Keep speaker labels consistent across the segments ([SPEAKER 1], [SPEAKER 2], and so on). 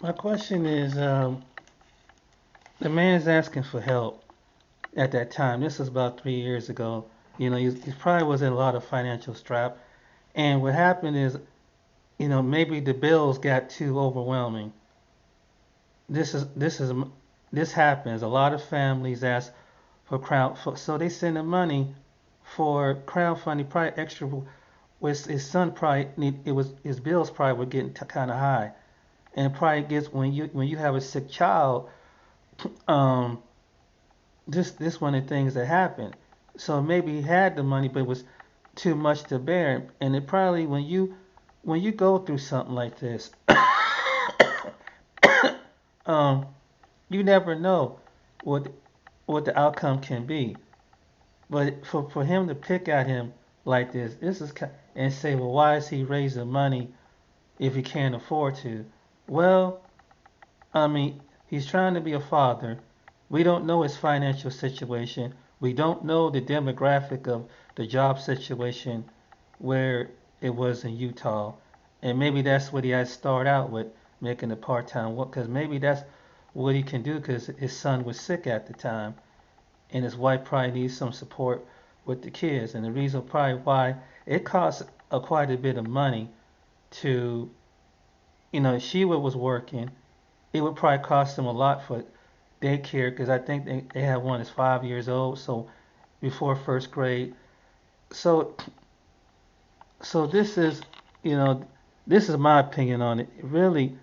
[SPEAKER 1] My question is, the man's asking for help at that time. This was about 3 years ago. He probably was in a lot of financial strap. And what happened is, maybe the bills got too overwhelming. This happens. A lot of families ask for so they send the money for crowdfunding, probably extra. Was his son probably his bills probably were getting kind of high, and it probably gets when you have a sick child. Um, this one of the things that happened. So maybe he had the money, but it was too much to bear. And it probably when you go through something like this, um, you never know what what the outcome can be. But for him to pick at him like this is and say, well, why is he raising money if he can't afford to? Well, I mean, he's trying to be a father. We don't know his financial situation. We don't know the demographic of the job situation where it was in Utah. And maybe that's what he had to start out with, making a part-time work, because maybe that's what he can do because his son was sick at the time and his wife probably needs some support with the kids. And the reason probably why it costs quite a bit of money to, if she was working, it would probably cost them a lot for daycare because I think they have one that's 5 years old, so before first grade. So so this is my opinion on it. Really,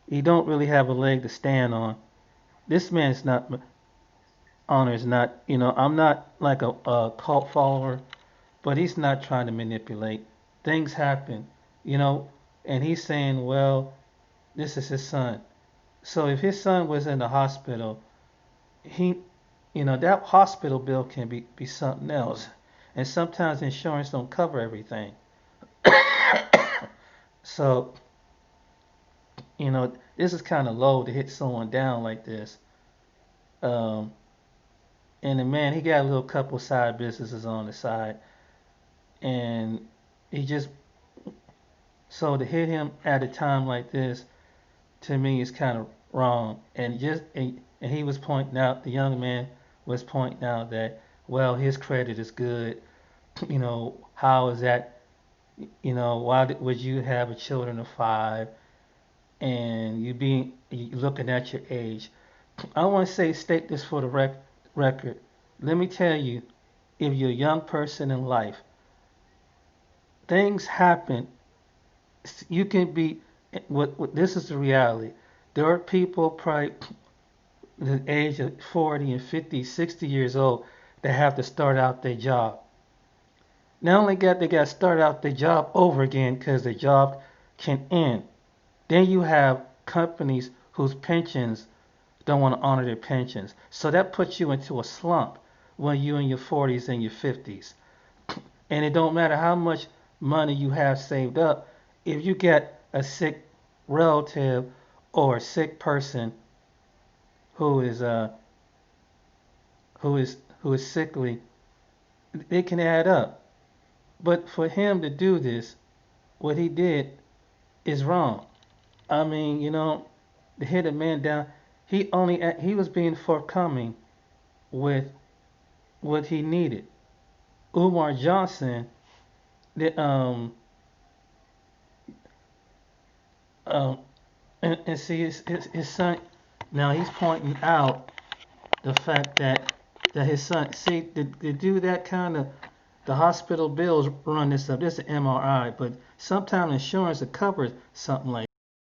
[SPEAKER 1] he don't really have a leg to stand on. This man is not honor is not. I'm not like a cult follower, but he's not trying to manipulate. Things happen, you know, and he's saying, well, this is his son. So if his son was in the hospital, he, that hospital bill can be something else. And sometimes insurance don't cover everything. So, this is kind of low to hit someone down like this. Um, and the man, he got a little couple side businesses on the side. And he just, so to hit him at a time like this, to me, is kind of wrong. And he was pointing out, the young man was pointing out that, well, his credit is good. How is that? Why would you have a children of 5 and you looking at your age? I want to state this for the record. Let me tell you, if you're a young person in life, things happen. You can be. What this is the reality. There are people probably the age of 40 and 50, 60 years old that have to start out their job. Not only they got to start out their job over again because their job can end. Then you have companies whose pensions don't want to honor their pensions. So that puts you into a slump when you're in your 40s and your 50s. And it don't matter how much money you have saved up, if you get a sick relative or a sick person who is who is sickly, it can add up. But for him to do this, what he did is wrong. I mean, to hit a man down, he was being forthcoming with what he needed. Umar Johnson, the um and see his son. Now he's pointing out the fact that his son, see, to do that kind of, the hospital bills run this up. This is an MRI, but sometimes insurance will cover something like